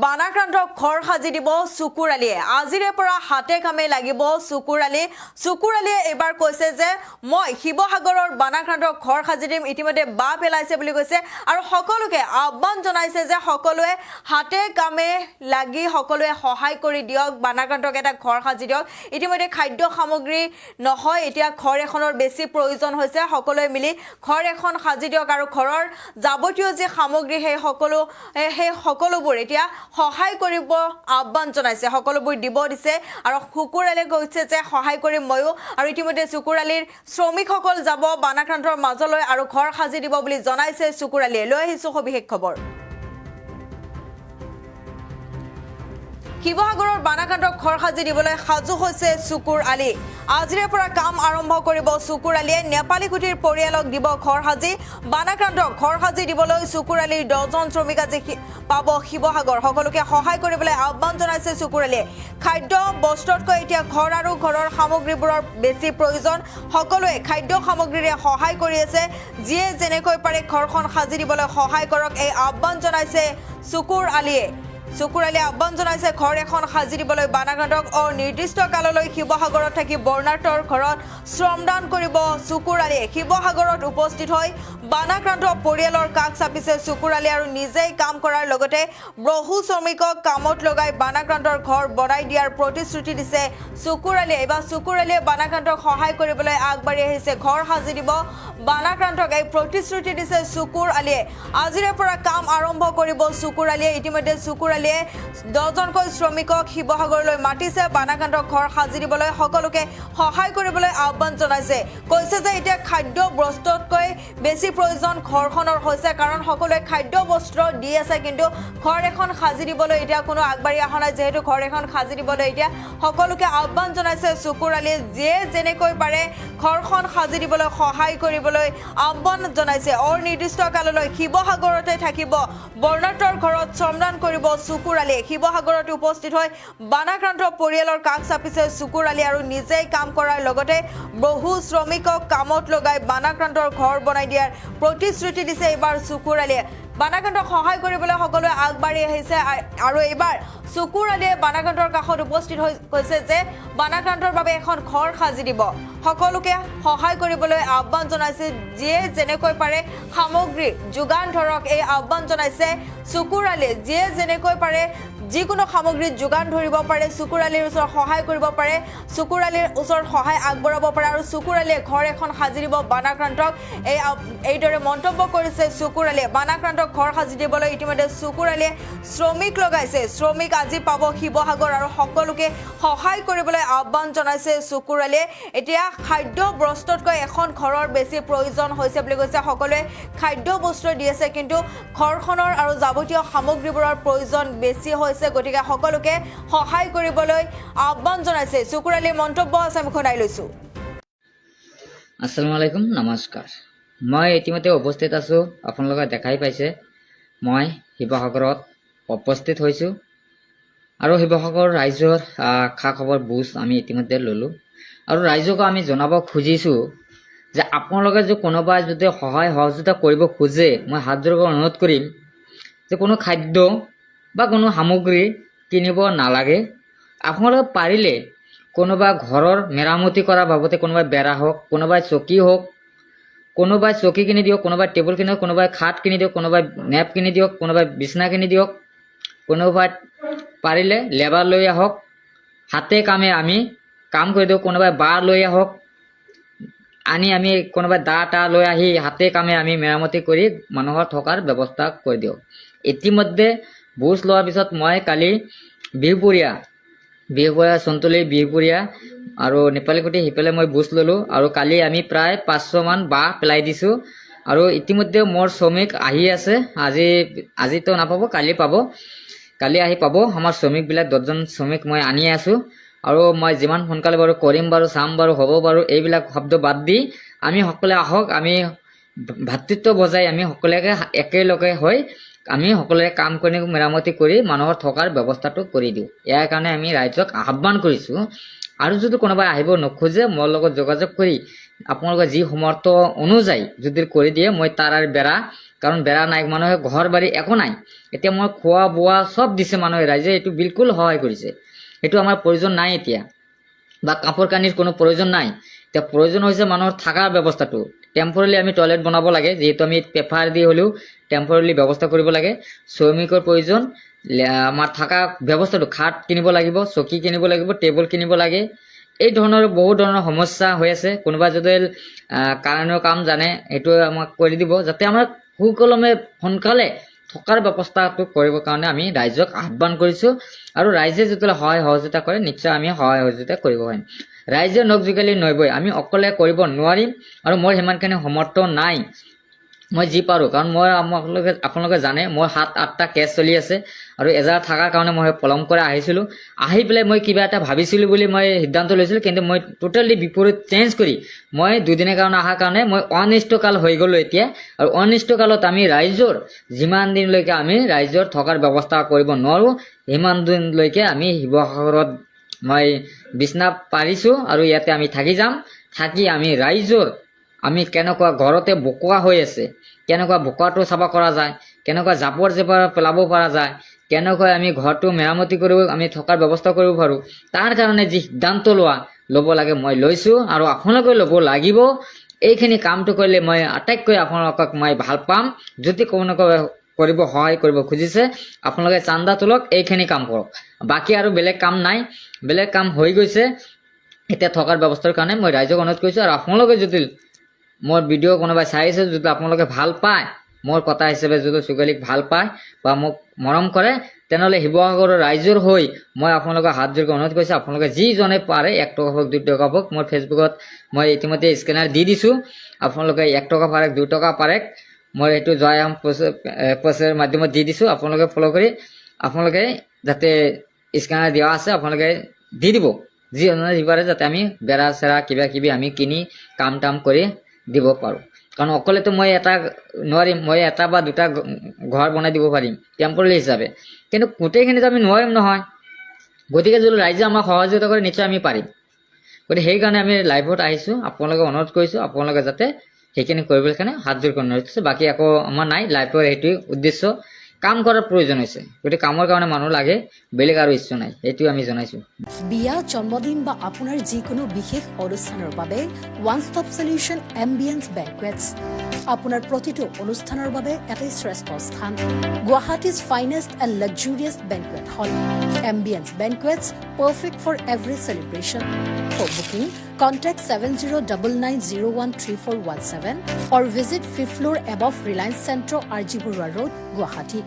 বানাক্ৰান্তক ঘৰ সাজি দিব চুকুৰালীয়ে আজিৰে পৰা হাতে কামে লাগিব চুকুৰালীয়ে এবাৰ কৈছে যে মই শিৱসাগৰৰ বানাক্ৰান্তক ঘৰ সাজি দিম ইতিমধ্যে বা পেলাইছে বুলি কৈছে আৰু সকলোকে আহ্বান জনাইছে যে সকলোৱে হাতে কামে লাগি সকলোৱে সহায় কৰি দিয়ক বানাক্ৰান্তক এটা ঘৰ সাজি দিয়ক ইতিমধ্যে খাদ্য সামগ্ৰী নহয় এতিয়া ঘৰ এখনৰ বেছি প্ৰয়োজন হৈছে সকলোৱে মিলি ঘৰ এখন সাজি দিয়ক আৰু ঘৰৰ যাৱতীয় যে সামগ্ৰী সেই সকলোবোৰ এতিয়া সহায় কৰিব আহ্বান জনাইছে সকলোবোৰ দিব দিছে আৰু চুকুৰালীয়ে কৈছে যে সহায় কৰিম ময়ো আৰু ইতিমধ্যে চুকুৰালীৰ শ্ৰমিকসকল যাব বানাক্ৰান্তৰ মাজলৈ আৰু ঘৰ সাজি দিব বুলি জনাইছে চুকুৰালীয়ে লৈ আহিছো সবিশেষ খবৰ শিৱসাগৰৰ বানাক্ৰান্তক ঘৰ সাজি দিবলৈ সাজু হৈছে চুকুৰালী আজিৰে পৰা কাম আৰম্ভ কৰিব চুকুৰালীয়ে নেপালী কুটিৰ পৰিয়ালক দিব ঘৰ সাজি বানাক্ৰান্তক ঘৰ সাজি দিবলৈ চুকুৰালীৰ 10জন শ্ৰমিক আজি পাব শিৱসাগৰ সকলোকে সহায় কৰিবলৈ আহ্বান জনাইছে চুকুৰালীয়ে খাদ্য বস্ত্ৰতকৈ এতিয়া ঘৰ আৰু ঘৰৰ সামগ্ৰীবোৰৰ বেছি প্ৰয়োজন সকলোৱে খাদ্য সামগ্ৰীৰে সহায় কৰি আছে যিয়ে যেনেকৈ পাৰে ঘৰখন সাজি দিবলৈ সহায় কৰক এই আহ্বান জনাইছে চুকুৰালীয়ে আহ্বান জনাইছে ঘৰ এখন সাজি দিবলৈ বানাক্ৰান্তক নিৰ্দিষ্ট কাললৈ শিৱসাগৰত থাকি বৰ্ণাঢ্যৰ ঘৰত শ্ৰমদান কৰিব চুকুৰালীয়ে শিৱসাগৰত উপস্থিত হৈ বানাক্ৰান্ত পৰিয়ালৰ কাষ চাপিছে চুকুৰালী আৰু নিজেই কাম কৰাৰ লগতে বহু শ্ৰমিকক কামত লগাই বানাক্ৰান্তৰ ঘৰ বনাই দিয়াৰ প্ৰতিশ্ৰুতি দিছে চুকুৰালীয়ে এবাৰ চুকুৰালীয়ে বানাক্ৰান্তক সহায় কৰিবলৈ আগবাঢ়ি আহিছে ঘৰ সাজি দিব বানাক্ৰান্তক এই প্ৰতিশ্ৰুতি দিছে চুকুৰালীয়ে আজিৰে পৰা কাম আৰম্ভ কৰিব চুকুৰালীয়ে ইতিমধ্যে চুকুৰালীয়ে 10জনকৈ শ্ৰমিকক শিৱসাগৰলৈ মাতিছে বানাক্ৰান্তক ঘৰ সাজি দিবলৈ সকলোকে সহায় কৰিবলৈ আহ্বান জনাইছে কৈছে যে এতিয়া খাদ্য বস্ত্ৰতকৈ বেছি প্ৰয়োজন ঘৰখনৰ হৈছে কাৰণ সকলোৱে খাদ্য বস্ত্ৰ দি আছে কিন্তু ঘৰ এখন সাজি দিবলৈ এতিয়া কোনো আগবাঢ়ি অহা নাই যেহেতু ঘৰ এখন সাজি দিবলৈ এতিয়া সকলোকে আহ্বান জনাইছে চুকুৰালীয়ে যিয়ে যেনেকৈ পাৰে ঘৰখন সাজি দিবলৈ সহায় কৰিবলৈ আহ্বান জনাইছে অনিৰ্দিষ্ট কাললৈ শিৱসাগৰতে থাকিব বৰ্ণাঢ্যৰ ঘৰত শ্ৰমদান কৰিব চুকুৰালীয়ে শিৱসাগৰত উপস্থিত হৈ বানাক্ৰান্ত পৰিয়ালৰ কাষ চাপিছে চুকুৰালী আৰু নিজেই কাম কৰাৰ লগতে বহু শ্ৰমিকক কামত লগাই বানাক্ৰান্তৰ ঘৰ বনাই দিয়াৰ প্ৰতিশ্ৰুতি দিছে এইবাৰ চুকুৰালীয়ে বানাক্ৰান্তক সহায় কৰিবলৈ সকলোৱে আগবাঢ়ি আহিছে আৰু এইবাৰ চুকুৰালীয়ে বানাক্ৰান্তৰ কাষত উপস্থিত হৈ কৈছে যে বানাক্ৰান্তৰ বাবে এখন ঘৰ সাজি দিব সকলোকে সহায় কৰিবলৈ আহ্বান জনাইছে যিয়ে যেনেকৈ পাৰে সামগ্ৰী যোগান ধৰক এই আহ্বান জনাইছে চুকুৰালীয়ে যিয়ে যেনেকৈ পাৰে যিকোনো সামগ্ৰী যোগান ধৰিব পাৰে চুকুৰালীৰ ওচৰত সহায় কৰিব পাৰে চুকুৰালীৰ ওচৰত সহায় আগবঢ়াব পাৰে আৰু চুকুৰালীয়ে ঘৰ এখন সাজি দিব বানাক্ৰান্তক এইদৰে মন্তব্য কৰিছে চুকুৰালীয়ে বানাক্ৰান্তক ঘৰ সাজি দিবলৈ ইতিমধ্যে চুকুৰালীয়ে শ্ৰমিক লগাইছে শ্ৰমিক আজি পাব শিৱসাগৰ আৰু সকলোকে সহায় কৰিবলৈ আহ্বান জনাইছে চুকুৰালীয়ে এতিয়া খাদ্য বস্ত্ৰতকৈ এখন ঘৰৰ বেছি প্ৰয়োজন হৈছে বুলি কৈছে সকলোৱে খাদ্য বস্ত্ৰ দি আছে কিন্তু ঘৰখনৰ আৰু যাৱতীয় সামগ্ৰীবোৰৰ প্ৰয়োজন বেছি হৈছে গতিকে সকলোকে সহায় কৰিবলৈ আহ্বান জনাইছে চুকুৰালীৰ মন্তব্য আছে আমি শুনাই লৈছো আসসালামু আলাইকুম নমস্কাৰ মই ইতিমধ্যে উপস্থিত আছো আপোনালোকে দেখাই পাইছে মই শিৱসাগৰত উপস্থিত হৈছো আৰু শিৱসাগৰ ৰাইজৰ খা খবৰ বুজ আমি ইতিমধ্যে ললো আৰু ৰাইজক আমি জনাব খুজিছো যে আপোনালোকে যে কোনোবাই যদি সহায় সহযোগিতা কৰিব খোজে মই হাত জোৰ কৰি অনুৰোধ কৰিম যে কোনো খাদ্য বা কোনো সামগ্ৰী কিনিব নালাগে আপোনালোকে পাৰিলে কোনোবা ঘৰৰ মেৰামতি কৰাৰ বাবদে কোনোবাই বেৰা হওক কোনোবাই চকী হওক কোনোবাই চকী কিনি দিয়ক কোনোবাই টেবুল কিনি দিয়ক কোনোবাই খাট কিনি দিয়ক কোনোবাই নেপ কিনি দিয়ক কোনোবাই বিছনা কিনি দিয়ক কোনোবাই পাৰিলে লেবাৰ লৈ আহক হাতে কামে আমি কাম কৰি দিওঁ কোনোবাই বাৰ লৈ আহক আমি কোনোবাই দা লৈ আহি হাতে কামে আমি মেৰামতি কৰি মানুহৰ থকাৰ ব্যৱস্থা কৰি দিওঁ ইতিমধ্যে বুজ লোৱাৰ পিছত মই কালি বিহুপুৰীয়া চন্তলী বিহুপুৰীয়া আৰু নেপালীকুটি সিফালে মই বুজ ল'লোঁ আৰু কালি আমি প্ৰায় 500 মান বাঁহ পেলাই দিছোঁ আৰু ইতিমধ্যে মোৰ শ্ৰমিক আহি আছে আজিতো নাপাব কালি আহি পাব আমাৰ শ্ৰমিকবিলাক 10জন শ্ৰমিক মই আনি আছোঁ আৰু মই যিমান সোনকালে বাৰু কৰিম বাৰু চাম বাৰু হ'ব বাৰু এইবিলাক শব্দ বাদ দি আমি সকলোৱে আহক আমি ভাতৃত্ব বজাই আমি সকলোকে একেলগে হৈ আমি সকলোৱে কাম কৰি মেৰামতি কৰি মানুহৰ থকাৰ ব্যৱস্থাটো কৰি দিওঁ ইয়াৰ কাৰণে আমি ৰাইজক আহ্বান কৰিছোঁ আৰু যদি কোনোবাই আহিব নোখোজে মোৰ লগত যোগাযোগ কৰি আপোনালোকে যি সমৰ্থ অনুযায়ী যদি কৰি দিয়ে মই তাৰ আৰু বেৰা, কাৰণ বেৰা নাই, মানুহে ঘৰ বাৰী একো নাই, এতিয়া মই খোৱা বোৱা চব দিছে মানুহে, ৰাইজে এইটো বিলকুল সহায় কৰিছে, সেইটো আমাৰ প্ৰয়োজন নাই এতিয়া, বা কাপোৰ কানিৰ কোনো প্ৰয়োজন নাই। এতিয়া প্ৰয়োজন হৈছে মানুহৰ থকাৰ ব্যৱস্থাটো, টেম্পৰেলি আমি টয়লেট বনাব লাগে, যিহেতু আমি পেপাৰ দি হ'লেও টেম্পৰেলি ব্যৱস্থা কৰিব লাগে। শ্ৰমিকৰ প্ৰয়োজন, আমাৰ থকা ব্যৱস্থাটো, খাট কিনিব লাগিব, চকী কিনিব লাগিব, টেবুল কিনিব লাগে, এই ধৰণৰ বহুত ধৰণৰ সমস্যা হৈ আছে। কোনোবা যদি কাৰেণ্টৰ কাম জানে সেইটো আমাক কৰি দিব, যাতে আমাৰ সুকলমে সোনকালে থকাৰ ব্যৱস্থাটো কৰিবৰ কাৰণে আমি ৰাইজক আহ্বান কৰিছোঁ। আৰু ৰাইজে যেতিয়া সহায় সহযোগিতা কৰে নিশ্চয় আমি সহায় সহযোগিতা কৰিব পাৰিম। ৰাইজে নখ জোকালি নবৈ, আমি অকলে কৰিব নোৱাৰিম, আৰু মোৰ সিমানখিনি সমৰ্থ নাই, মই যি পাৰোঁ, কাৰণ মই আপোনালোকে জানে মোৰ 7-8টা কেছ চলি আছে, আৰু এজাৰ থকাৰ কাৰণে মই পলম কৰি আহিছিলোঁ, আহি পেলাই মই কিবা এটা ভাবিছিলোঁ বুলি মই সিদ্ধান্ত লৈছিলোঁ, কিন্তু মই টোটেলি বিপৰীত চেঞ্জ কৰি মই 2 দিনৰ কাৰণে অহাৰ কাৰণে মই অনিষ্টকাল হৈ গ'লোঁ এতিয়া। আৰু অনিষ্টকালত আমি ৰাইজৰ যিমান দিনলৈকে আমি ৰাইজৰ থকাৰ ব্যৱস্থা কৰিব নোৱাৰোঁ সিমান দিনলৈকে আমি শিৱসাগৰত মই বিছনা পাৰিছোঁ, আৰু ইয়াতে আমি থাকি যাম। থাকি আমি ৰাইজৰ আমি কেনেকুৱা ঘৰতে বোকা হৈ আছে, কেনেকুৱা বোকাটো চাফা কৰা যায়, কেনেকুৱা জাবৰ জোঁথৰ পেলাব পৰা যায়, কেনেকৈ আমি ঘৰটো মেৰামতি কৰিব, আমি থকাৰ ব্যৱস্থা কৰিব পাৰোঁ, তাৰ কাৰণে যি সিদ্ধান্ত ল'ব লাগে মই লৈছোঁ, আৰু আপোনালোকে ল'ব লাগিব। এইখিনি কামটো কৰিলে মই আটাইতকৈ আপোনালোকক মই ভাল পাম। যদি কোনোবাই কৰিব সহায় কৰিব খুজিছে আপোনালোকে চান্দা তোলক, এইখিনি কাম কৰক, বাকী আৰু বেলেগ কাম নাই, বেলেগ কাম হৈ গৈছে। এতিয়া থকাৰ ব্যৱস্থাৰ কাৰণে মই ৰাইজক অনুৰোধ কৰিছোঁ, আৰু আপোনালোকে যদি মোৰ ভিডিঅ' কোনোবাই চাই আছে, যদি আপোনালোকে ভাল পায়, মোৰ কথা হিচাপে যদি ছোৱালীক ভাল পায় বা মোক মৰম কৰে, তেনেহ'লে শিৱসাগৰৰ ৰাইজৰ হৈ মই আপোনালোকক হাত জোৰকৈ অনুৰোধ কৰিছোঁ, আপোনালোকে যিজনে পাৰে 1 টকা হওক 2 টকা হওক, মোৰ ফেচবুকত মই ইতিমধ্যে স্কেনাৰ দি দিছোঁ, আপোনালোকে 1 টকা পাৰে 2 টকা পাৰে, মই এইটো জয় আহোম পোষ্টৰ মাধ্যমত দি দিছোঁ, আপোনালোকে ফ'ল' কৰি আপোনালোকে যাতে স্কেনাৰ দিয়া আছে আপোনালোকে দি দিব, যি পাৰে, যাতে আমি বেৰা চেৰা কিবা কিবি আমি কিনি কাম টাম কৰি দিব পাৰোঁ। কাৰণ অকলেতো মই এটা নোৱাৰিম, মই 1 বা 2টা ঘৰ বনাই দিব পাৰিম টেম্পৰেৰী হিচাপে, কিন্তু গোটেইখিনিতো আমি নোৱাৰিম নহয়। গতিকে যদি ৰাইজে আমাক সহযোগিতা কৰে নিশ্চয় আমি পাৰিম। গতিকে সেইকাৰণে আমি লাইভত আহিছোঁ, আপোনালোকে অনুৰোধ কৰিছোঁ আপোনালোকে যাতে সেইখিনি কৰিবলৈ কাৰণে হাত জোৰ কৰি অনুৰোধ কৰিছোঁ। বাকী একো আমাৰ নাই, লাইভৰ সেইটোৱে উদ্দেশ্য, কাম কৰাৰ প্ৰয়োজন হৈছে, গতিকে কামৰ কাৰণে মানুহ লাগে, বেলেগ আৰু ইচ্ছু নাই, সেইটোৱে আমি জনাইছোঁ। বিয়া, জন্মদিন বা আপোনাৰ যিকোনো বিশেষ অনুষ্ঠানৰ বাবে one stop solution ambience banquets আপোনাৰ প্ৰতিটো অনুষ্ঠানৰ বাবে এটাই শ্ৰেষ্ঠ স্থান। Guwahati's finest and luxurious banquet hall. Ambience banquets, perfect for every celebration. For booking contact 7099013417 or visit 5th floor above Reliance Centro, RG Burwa Road, Guwahati.